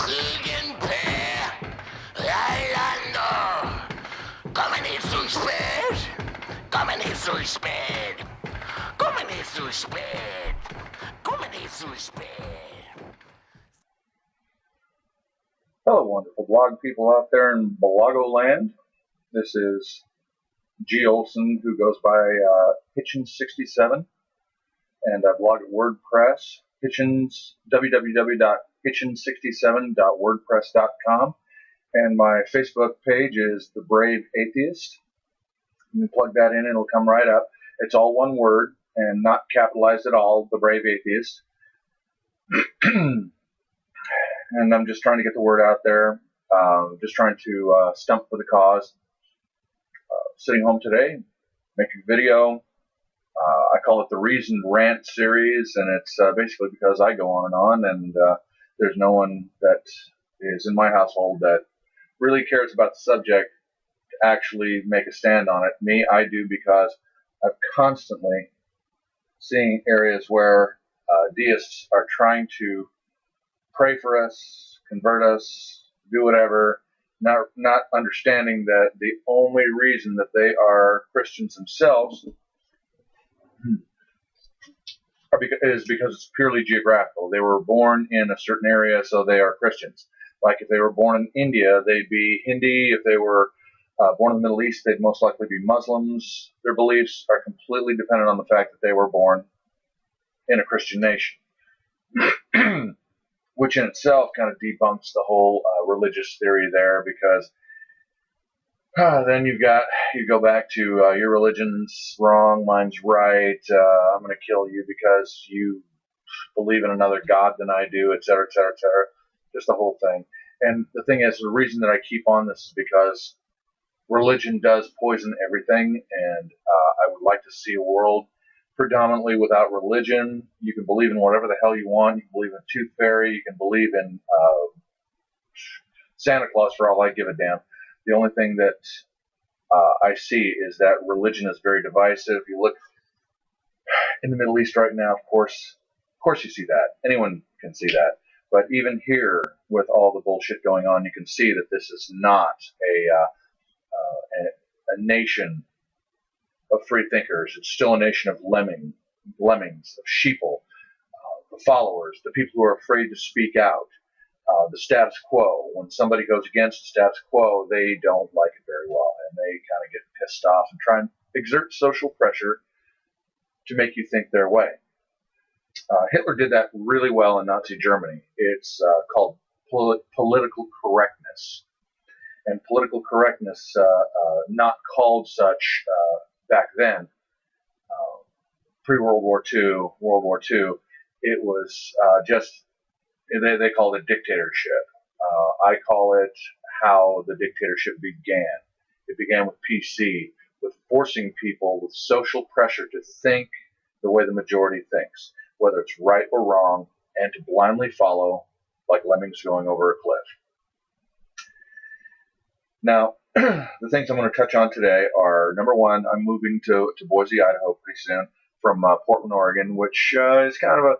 Kriegen per Eilando. Komme nicht zu spät. Komme nicht zu spät. Komme nicht zu spät. Komme nicht zu spät. Hello, wonderful blog people out there in Balago land. This is G. Olson, who goes by Hitchens67, and I blog at WordPress, www.hitchens67.wordpress.com, and my Facebook page is The Brave Atheist. You can plug that in, it'll come right up. It's all one word and not capitalized at all, The Brave Atheist. And I'm just trying to get the word out there, just trying to stump for the cause. Sitting home today, making a video. I call it the Reasoned Rant series, and it's basically because I go on, and there's no one that is in my household that really cares about the subject to actually make a stand on it. Me, I do, because I'm constantly seeing areas where deists are trying to pray for us, convert us, do whatever, not understanding that the only reason that they are Christians themselves is because it's purely geographical. They were born in a certain area, so they are Christians. Like if they were born in India, they'd be Hindi. If they were born in the Middle East, they'd most likely be Muslims. Their beliefs are completely dependent on the fact that they were born in a Christian nation. Which in itself kind of debunks the whole religious theory there, because then you go back to your religion's wrong, mine's right, I'm going to kill you because you believe in another God than I do, etc., etc., etc. Just the whole thing. And the thing is, the reason that I keep on this is because religion does poison everything, and I would like to see a world predominantly without religion. You can believe in whatever the hell you want. You can believe in Tooth Fairy. You can believe in Santa Claus for all I give a damn. The only thing that I see is that religion is very divisive. You look in the Middle East right now, of course you see that. Anyone can see that. But even here, with all the bullshit going on, you can see that this is not a nation of free thinkers. It's still a nation of lemmings, of sheeple, the followers, the people who are afraid to speak out, the status quo. When somebody goes against the status quo, they don't like it very well, and they kind of get pissed off and try and exert social pressure to make you think their way. Hitler did that really well in Nazi Germany. It's called political correctness. And political correctness, not called such back then, pre-World War II, World War II, it was just, they called it dictatorship. I call it how the dictatorship began. It began with PC, with forcing people with social pressure to think the way the majority thinks, whether it's right or wrong, and to blindly follow like lemmings going over a cliff. Now, the things I'm going to touch on today are, number one, I'm moving to Boise, Idaho pretty soon from Portland, Oregon, which is kind of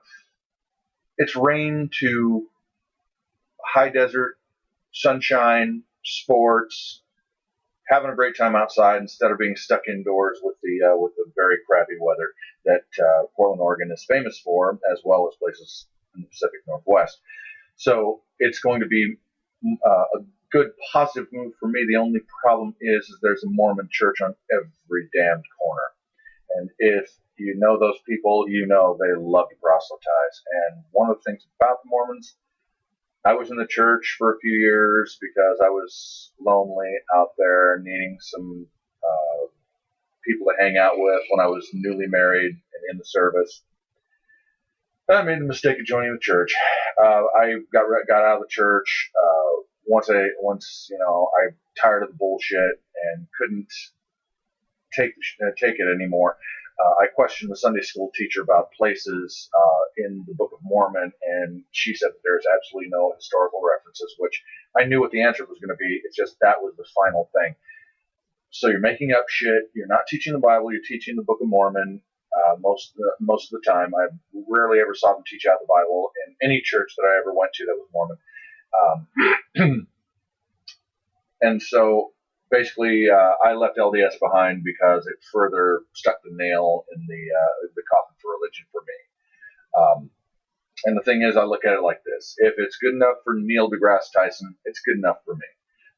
it's rain to high desert, sunshine, sports, having a great time outside instead of being stuck indoors with the very crappy weather that Portland, Oregon is famous for, as well as places in the Pacific Northwest. So it's going to be a good positive move for me. The only problem is there's a Mormon church on every damned corner, and if you know those people, you know they love to proselytize. And one of the things about the Mormons, I was in the church for a few years because I was lonely out there, needing some people to hang out with when I was newly married and in the service. I made the mistake of joining the church. I got out of the church once I tired of the bullshit and couldn't take it anymore. I questioned the Sunday school teacher about places in the Book of Mormon, and she said that there's absolutely no historical references, which I knew what the answer was going to be. It's just that was the final thing. So you're making up shit. You're not teaching the Bible. You're teaching the Book of Mormon. Most of the time, I rarely ever saw them teach out the Bible in any church that I ever went to that was Mormon. Um, and so basically, I left LDS behind because it further stuck the nail in the coffin for religion for me. And the thing is, I look at it like this: if it's good enough for Neil deGrasse Tyson, it's good enough for me.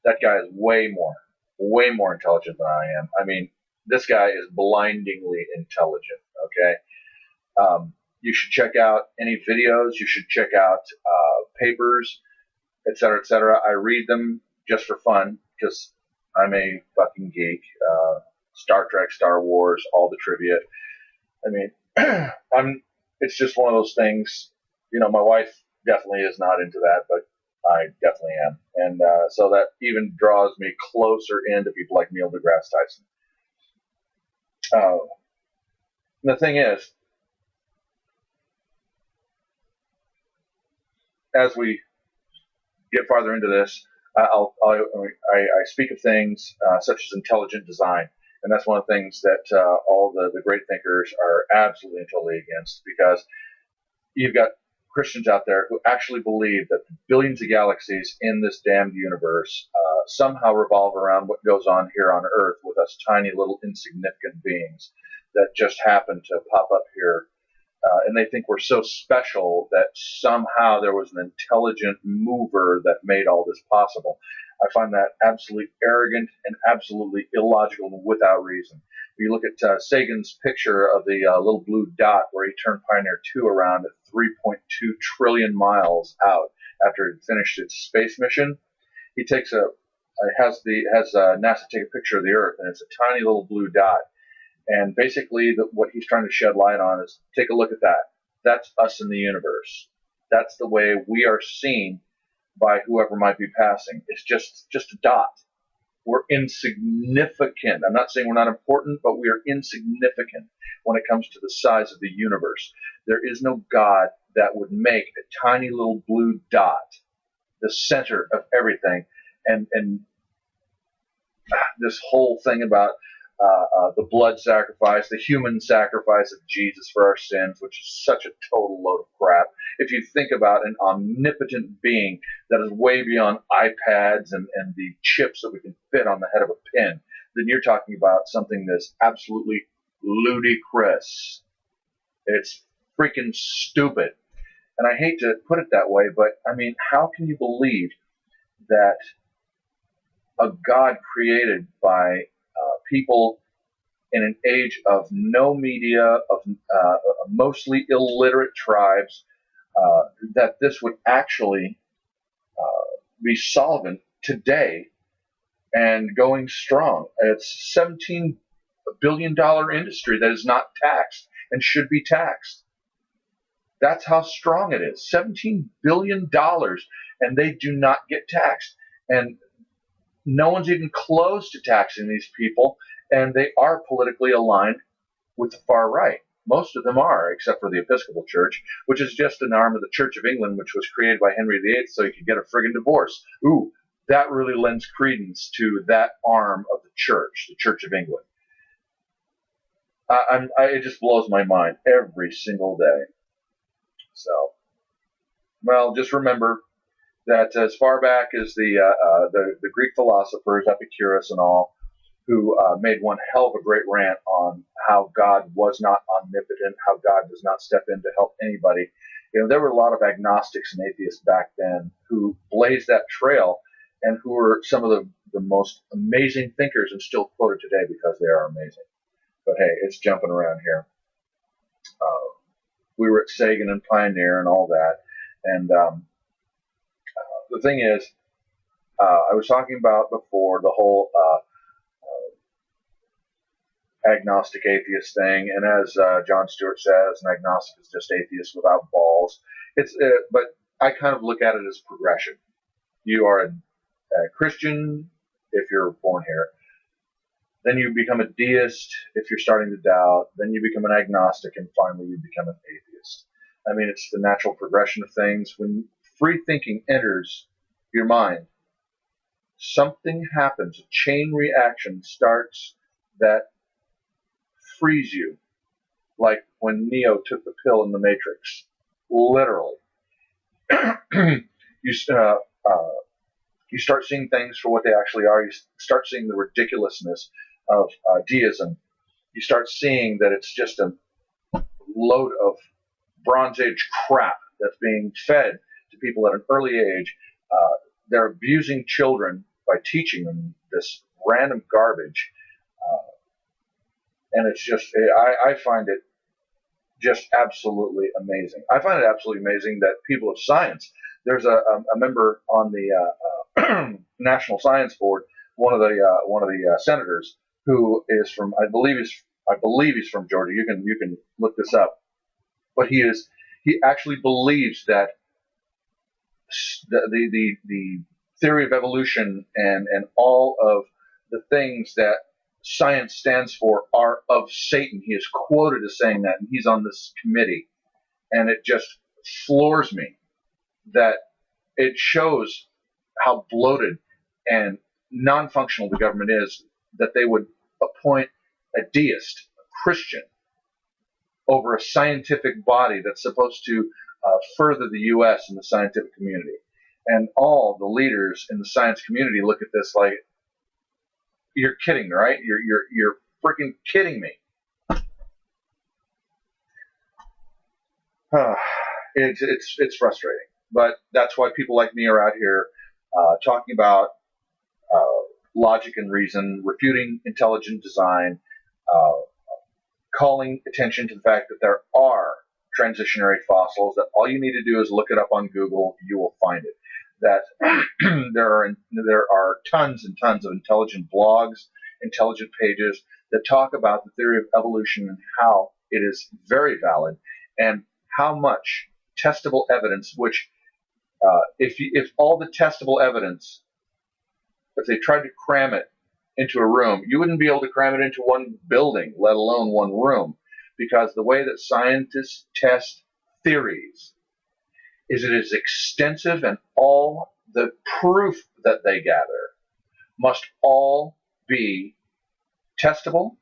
That guy is way more intelligent than I am. I mean, this guy is blindingly intelligent. Okay. You should check out any videos. You should check out papers, etc., etc. I read them just for fun because I'm a fucking geek. Star Trek, Star Wars, all the trivia. I mean, I'm. It's just one of those things. You know, my wife definitely is not into that, but I definitely am, and so that even draws me closer into people like Neil deGrasse Tyson. The thing is, as we get farther into this, I speak of things such as intelligent design, and that's one of the things that all the great thinkers are absolutely and totally against, because you've got Christians out there who actually believe that the billions of galaxies in this damned universe somehow revolve around what goes on here on Earth with us tiny little insignificant beings that just happen to pop up here. And they think we're so special that somehow there was an intelligent mover that made all this possible. I find that absolutely arrogant and absolutely illogical and without reason. If you look at Sagan's picture of the little blue dot where he turned Pioneer 2 around at 3.2 trillion miles out after it finished its space mission, he takes has NASA take a picture of the Earth, and it's a tiny little blue dot. And basically, what he's trying to shed light on is, take a look at that. That's us in the universe. That's the way we are seen by whoever might be passing. It's just a dot. We're insignificant. I'm not saying we're not important, but we are insignificant when it comes to the size of the universe. There is no God that would make a tiny little blue dot the center of everything. And this whole thing about the blood sacrifice, the human sacrifice of Jesus for our sins, which is such a total load of crap. If you think about an omnipotent being that is way beyond iPads and the chips that we can fit on the head of a pin, then you're talking about something that's absolutely ludicrous. It's freaking stupid. And I hate to put it that way, but I mean, how can you believe that a God created by people in an age of no media, of mostly illiterate tribes, that this would actually be solvent today and going strong? It's $17 billion industry that is not taxed and should be taxed. That's how strong it is. $17 billion, and they do not get taxed. And no one's even close to taxing these people, and they are politically aligned with the far right. Most of them are, except for the Episcopal Church, which is just an arm of the Church of England, which was created by Henry VIII so he could get a friggin' divorce. Ooh, that really lends credence to that arm of the Church of England. It just blows my mind every single day. So, well, just remember that as far back as the Greek philosophers, Epicurus and all, who made one hell of a great rant on how God was not omnipotent, how God does not step in to help anybody. You know, there were a lot of agnostics and atheists back then who blazed that trail and who were some of the most amazing thinkers and still quoted today because they are amazing. But hey, it's jumping around here. We were at Sagan and Pioneer and all that. And the thing is, I was talking about before the whole agnostic atheist thing, and as John Stewart says, an agnostic is just atheist without balls. But I kind of look at it as progression. You are a Christian if you're born here. Then you become a deist if you're starting to doubt. Then you become an agnostic, and finally you become an atheist. I mean, it's the natural progression of things. When free thinking enters your mind, something happens. A chain reaction starts that frees you, like when Neo took the pill in the Matrix. Literally. you start seeing things for what they actually are. You start seeing the ridiculousness of deism. You start seeing that it's just a load of Bronze Age crap that's being fed to people at an early age. They're abusing children by teaching them this random garbage. And it's just, I find it just absolutely amazing. I find it absolutely amazing that people of science, there's a member on the National Science Board, one of the senators who is from, I believe he's from Georgia. You can look this up, but he actually believes that the theory of evolution and all of the things that science stands for are of Satan. He is quoted as saying that, and he's on this committee. And it just floors me that it shows how bloated and non-functional the government is, that they would appoint a deist, a Christian, over a scientific body that's supposed to further the U.S. in the scientific community. And all the leaders in the science community look at this like, you're kidding, right? You're freaking kidding me. It's frustrating, but that's why people like me are out here talking about logic and reason, refuting intelligent design, uh, calling attention to the fact that there are transitionary fossils, that all you need to do is look it up on Google, you will find it. That there are tons and tons of intelligent blogs, intelligent pages that talk about the theory of evolution and how it is very valid, and how much testable evidence, which if all the testable evidence, if they tried to cram it into a room, you wouldn't be able to cram it into one building, let alone one room, because the way that scientists test theories is it is extensive, and all the proof that they gather must all be testable,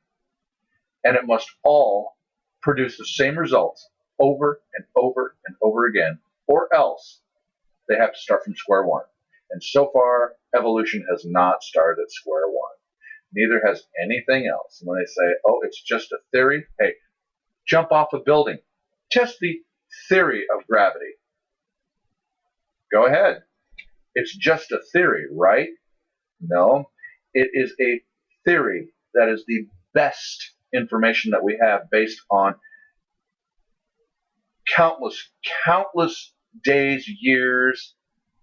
and it must all produce the same results over and over and over again, or else they have to start from square one. And so far, evolution has not started at square one. Neither has anything else. When they say, oh, it's just a theory, hey, jump off a building. Test the theory of gravity. Go ahead. It's just a theory, right? No. It is a theory that is the best information that we have based on countless days, years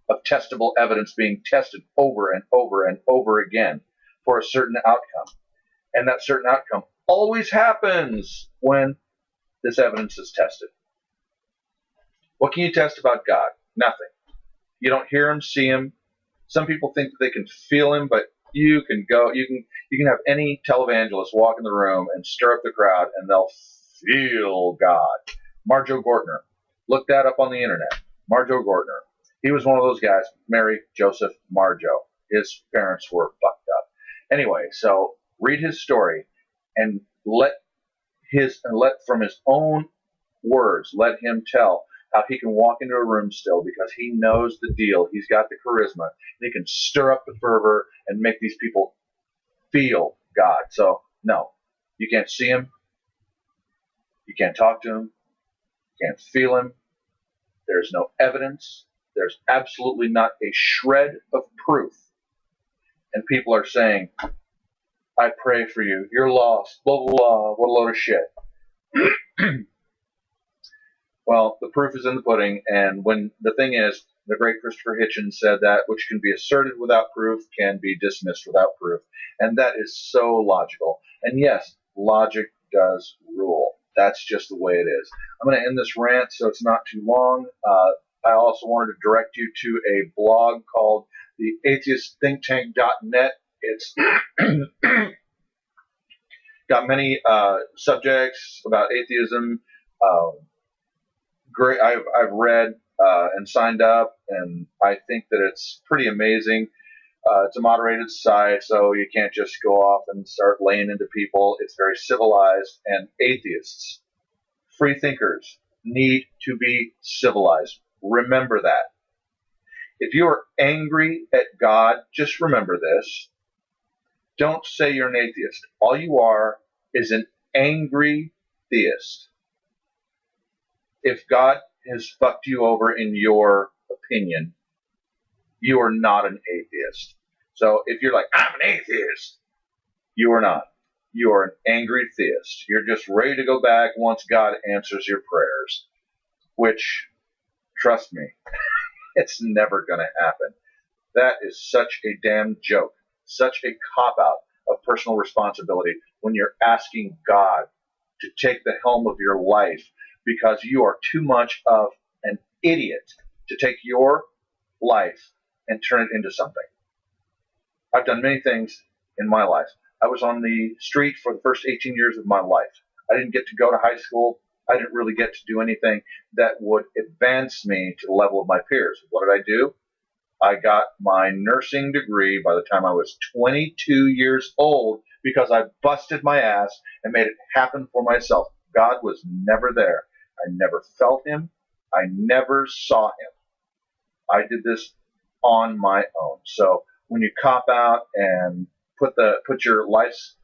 of testable evidence being tested over and over and over again for a certain outcome. And that certain outcome always happens when this evidence is tested. What can you test about God? Nothing. You don't hear him, see him. Some people think that they can feel him, but you can have any televangelist walk in the room and stir up the crowd, and they'll feel God. Marjo Gortner. Look that up on the internet. Marjo Gortner. He was one of those guys, Mary, Joseph, Marjo. His parents were fucked up. Anyway, so read his story and let from his own words, let him tell how he can walk into a room still because he knows the deal. He's got the charisma. And he can stir up the fervor and make these people feel God. So, no, you can't see him. You can't talk to him. You can't feel him. There's no evidence. There's absolutely not a shred of proof. And people are saying, I pray for you. You're lost. Blah, blah, blah. What a load of shit. Well, the proof is in the pudding, and when the thing is, the great Christopher Hitchens said that which can be asserted without proof can be dismissed without proof. And that is so logical. And yes, logic does rule. That's just the way it is. I'm going to end this rant so it's not too long. I also wanted to direct you to a blog called the atheistthinktank.net. It's got many subjects about atheism. Great. I've read and signed up, and I think that it's pretty amazing. It's a moderated site, so you can't just go off and start laying into people. It's very civilized, and atheists, free thinkers, need to be civilized. Remember that. If you are angry at God, just remember this. Don't say you're an atheist. All you are is an angry theist. If God has fucked you over in your opinion, you are not an atheist. So if you're like, I'm an atheist, you are not. You are an angry theist. You're just ready to go back once God answers your prayers, which, trust me, it's never going to happen. That is such a damn joke, such a cop-out of personal responsibility when you're asking God to take the helm of your life because you are too much of an idiot to take your life and turn it into something. I've done many things in my life. I was on the street for the first 18 years of my life. I didn't get to go to high school. I didn't really get to do anything that would advance me to the level of my peers. What did I do? I got my nursing degree by the time I was 22 years old because I busted my ass and made it happen for myself. God was never there. I never felt him. I never saw him. I did this on my own. So when you cop out and put your life's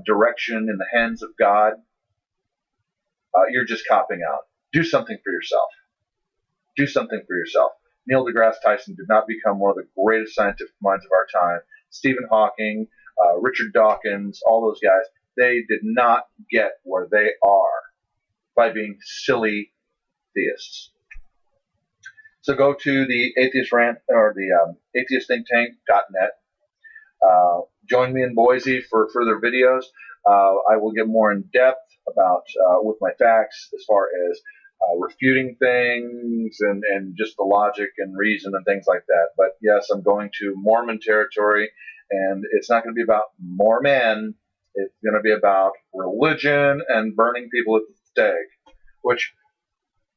direction in the hands of God, you're just copping out. Do something for yourself. Do something for yourself. Neil deGrasse Tyson did not become one of the greatest scientific minds of our time. Stephen Hawking, Richard Dawkins, all those guys, they did not get where they are by being silly theists. So go to the Atheist Rant or the atheistthinktank.net. Join me in Boise for further videos. I will get more in depth about with my facts as far as refuting things and just the logic and reason and things like that. But yes, I'm going to Mormon territory, and it's not going to be about Mormon. It's going to be about religion and burning people at the stake, which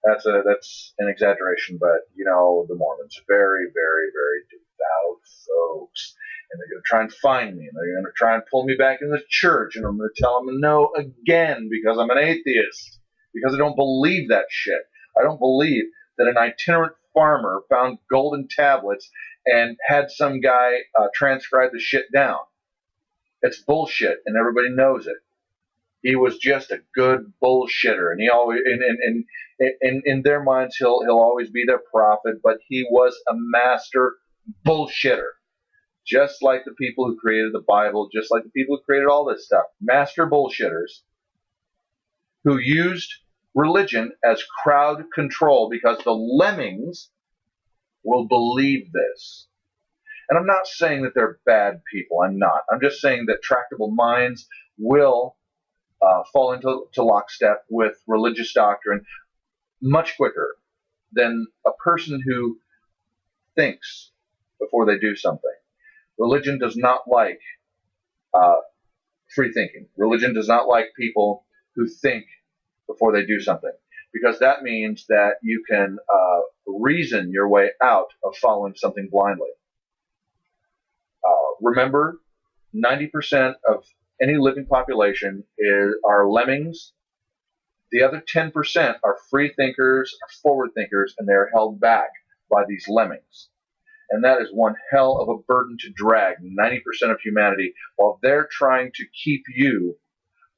that's an exaggeration, but you know the Mormons are very, very, very devout folks, and they're going to try and find me, and they're going to try and pull me back in the church, and I'm going to tell them no again because I'm an atheist, because I don't believe that shit. I don't believe that an itinerant farmer found golden tablets and had some guy transcribe the shit down. It's bullshit, and everybody knows it. He was just a good bullshitter, and he always in their minds he'll always be their prophet, but he was a master bullshitter. Just like the people who created the Bible, just like the people who created all this stuff. Master bullshitters who used religion as crowd control because the lemmings will believe this. And I'm not saying that they're bad people. I'm not. I'm just saying that tractable minds will fall into lockstep with religious doctrine much quicker than a person who thinks before they do something. Religion does not like free thinking. Religion does not like people who think before they do something, because that means that you can reason your way out of following something blindly. Remember, 90% of any living population are lemmings. The other 10% are free thinkers, are forward thinkers, and they're held back by these lemmings. And that is one hell of a burden to drag, 90% of humanity, while they're trying to keep you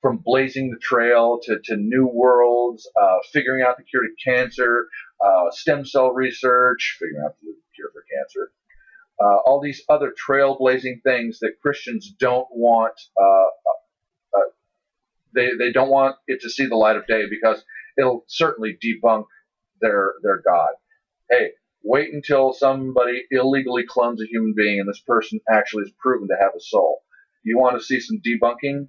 from blazing the trail to new worlds, figuring out the cure to cancer, stem cell research, figuring out the cure for cancer. All these other trailblazing things that Christians don't want. They don't want it to see the light of day because it'll certainly debunk their God. Hey, wait until somebody illegally clones a human being and this person actually is proven to have a soul. You want to see some debunking?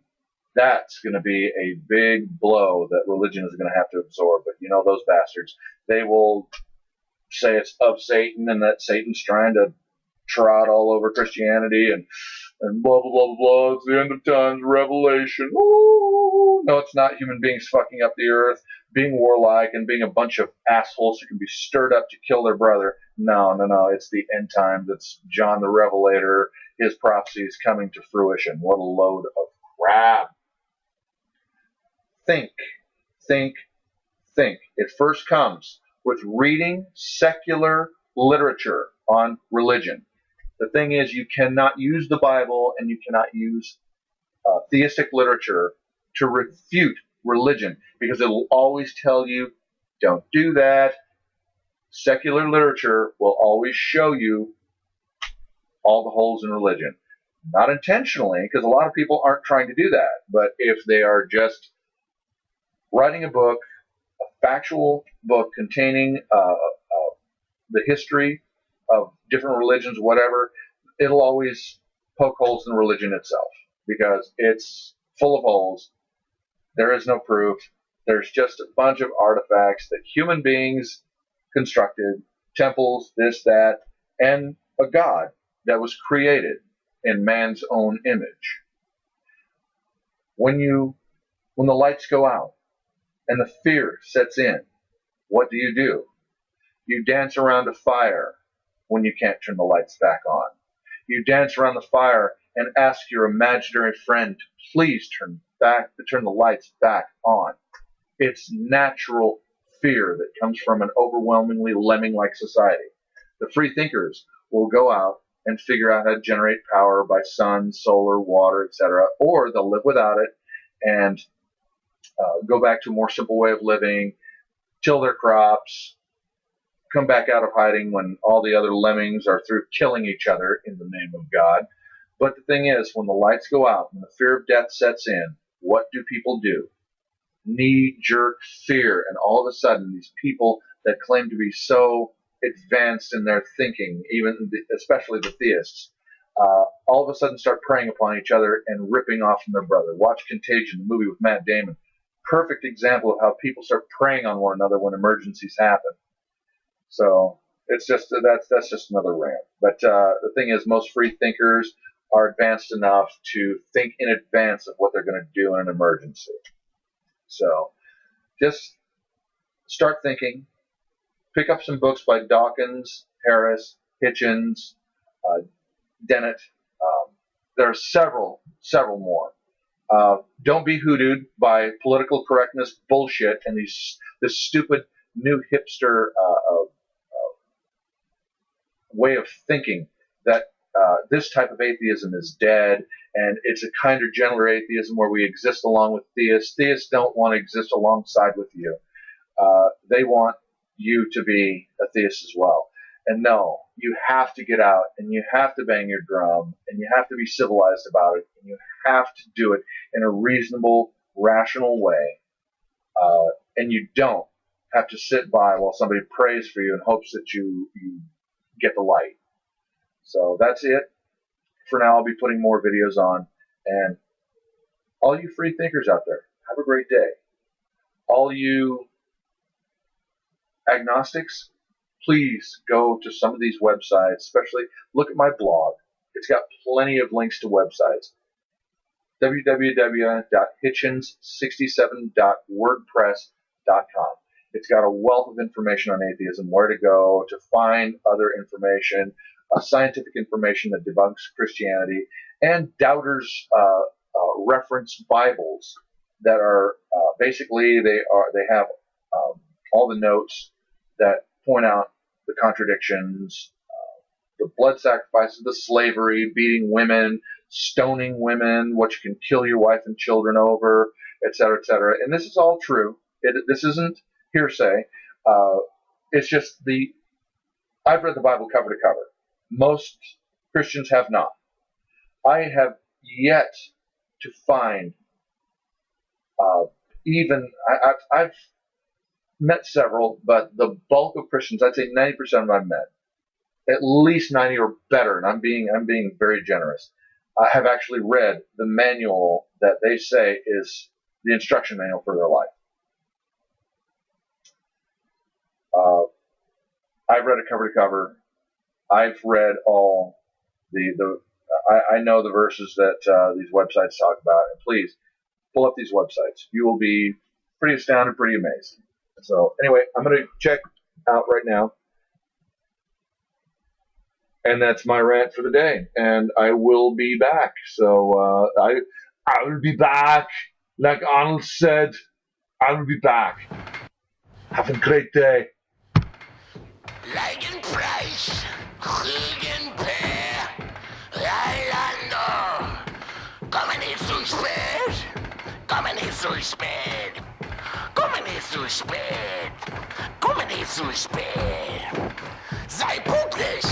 That's going to be a big blow that religion is going to have to absorb. But you know those bastards. They will say it's of Satan and that Satan's trying to trot all over Christianity and blah, blah, blah, blah. It's the end of times, revelation. Ooh. No, it's not human beings fucking up the earth, being warlike, and being a bunch of assholes who can be stirred up to kill their brother. No, no, no. It's the end times. It's John the Revelator. His prophecy is coming to fruition. What a load of crap. Think, think, think. It first comes with reading secular literature. on religion. The thing is, you cannot use the Bible and you cannot use theistic literature to refute religion because it will always tell you, don't do that. Secular literature will always show you all the holes in religion. Not intentionally, because a lot of people aren't trying to do that, but if they are just writing a book, a factual book containing the history of different religions, whatever, it'll always poke holes in religion itself because it's full of holes. There is no proof. There's just a bunch of artifacts that human beings constructed, temples, this, that, and a god that was created in man's own image. When the lights go out and the fear sets in, what do? You dance around a fire when you can't turn the lights back on. You dance around the fire and ask your imaginary friend to please turn the lights back on. It's natural fear that comes from an overwhelmingly lemming-like society. The free thinkers will go out and figure out how to generate power by sun, solar, water, etc., or they'll live without it and go back to a more simple way of living, till their crops, come back out of hiding when all the other lemmings are through killing each other in the name of God. But the thing is, when the lights go out and the fear of death sets in, what do people do? Knee-jerk fear. And all of a sudden, these people that claim to be so advanced in their thinking, especially the theists, all of a sudden start preying upon each other and ripping off from their brother. Watch Contagion, the movie with Matt Damon. Perfect example of how people start preying on one another when emergencies happen. So it's just that's just another rant. But the thing is, most free thinkers are advanced enough to think in advance of what they're going to do in an emergency. So just start thinking. Pick up some books by Dawkins, Harris, Hitchens, Dennett. There are several more. Don't be hoodooed by political correctness bullshit and this stupid new hipster way of thinking that this type of atheism is dead and it's a kinder, gentler atheism where we exist along with theists. Theists don't want to exist alongside with you. They want you to be a theist as well. And no, you have to get out and you have to bang your drum and you have to be civilized about it and you have to do it in a reasonable, rational way. And you don't have to sit by while somebody prays for you in hopes that you get the light. So that's it. For now, I'll be putting more videos on. And all you free thinkers out there, have a great day. All you agnostics, please go to some of these websites, especially look at my blog. It's got plenty of links to websites. www.hitchens67.wordpress.com. It's got a wealth of information on atheism, where to go to find other information, scientific information that debunks Christianity, and doubters reference Bibles that are basically they have all the notes that point out the contradictions, the blood sacrifices, the slavery, beating women, stoning women, what you can kill your wife and children over, etc., etc. And this is all true. This isn't hearsay. It's just I've read the Bible cover to cover. Most Christians have not. I have yet to find I've met several, but the bulk of Christians, I'd say 90% of them I've met, at least 90 or better, and I'm being very generous, have actually read the manual that they say is the instruction manual for their life. I've read it cover to cover. I've read all I know the verses that these websites talk about, and please pull up these websites. You will be pretty astounded, pretty amazed. So anyway, I'm going to check out right now. And that's my rant for the day. And I will be back. So I will be back. Like Arnold said, I will be back. Have a great day. Like Gegenpreis, Gegenpair, Eilando. Komme nicht zu spät, komme nicht zu spät, komme nicht zu spät, komme nicht zu spät. Sei pünktlich,